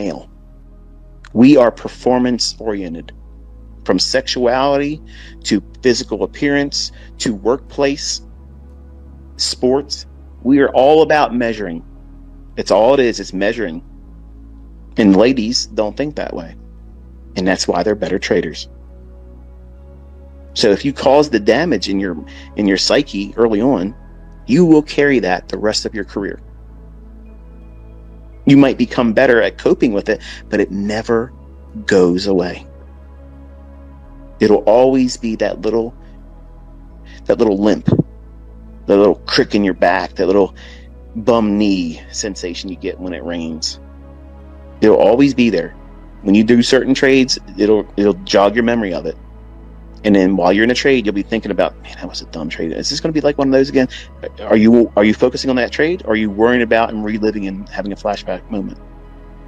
male. We are performance oriented, from sexuality to physical appearance to workplace, sports. We are all about measuring. It's all it is. It's measuring. And ladies don't think that way. And that's why they're better traders. So if you cause the damage in your psyche early on, you will carry that the rest of your career. You might become better at coping with it, but it never goes away. It'll always be that little limp, that little crick in your back, that little bum knee sensation you get when it rains. It'll always be there. When you do certain trades, it'll jog your memory of it. And then while you're in a trade, you'll be thinking about, man, that was a dumb trade. Is this going to be like one of those again? Are you focusing on that trade? Or are you worrying about and reliving and having a flashback moment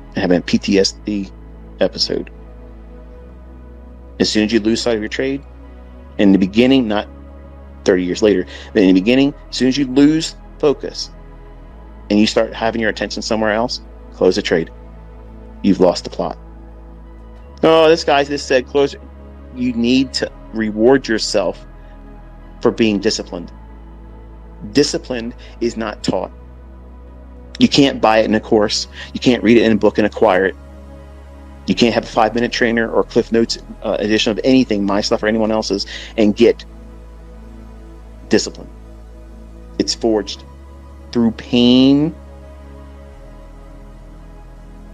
and having a PTSD episode? As soon as you lose sight of your trade, in the beginning, not 30 years later, but in the beginning, as soon as you lose focus and you start having your attention somewhere else, close the trade. You've lost the plot. Oh, this guy just said close it. You need to reward yourself for being disciplined. Discipline is not taught. You can't buy it in a course. You can't read it in a book and acquire it. You can't have a 5-minute trainer or Cliff Notes edition of anything, my stuff or anyone else's, and get discipline. It's forged through pain,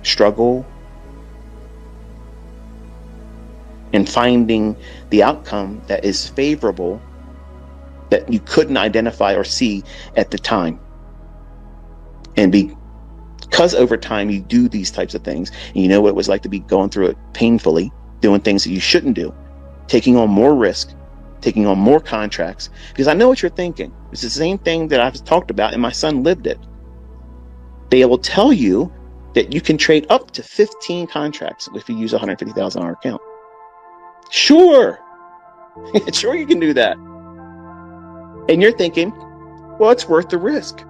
struggle, and finding the outcome that is favorable that you couldn't identify or see at the time. And because over time you do these types of things, and you know what it was like to be going through it painfully, doing things that you shouldn't do, taking on more risk, taking on more contracts, because I know what you're thinking. It's the same thing that I've talked about, and my son lived it. They will tell you that you can trade up to 15 contracts if you use a $150,000 account. Sure. Sure, you can do that. And you're thinking, well, it's worth the risk.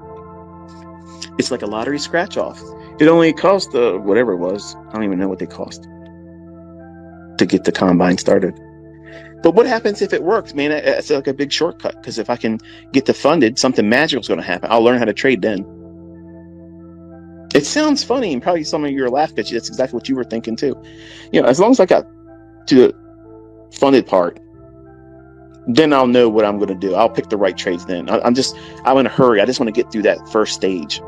It's like a lottery scratch off. It only cost whatever it was. I don't even know what they cost to get the combine started. But what happens if it works, man? It's like a big shortcut, because if I can get the funded, something magical is going to happen. I'll learn how to trade then. It sounds funny, and probably some of you are laughing at you. That's exactly what you were thinking too. As long as I got to the funded part, then I'll know what I'm going to do. I'll pick the right trades then. I'm in a hurry. I just want to get through that first stage.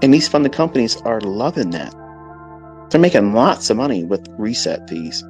And these funded companies are loving that. They're making lots of money with reset fees.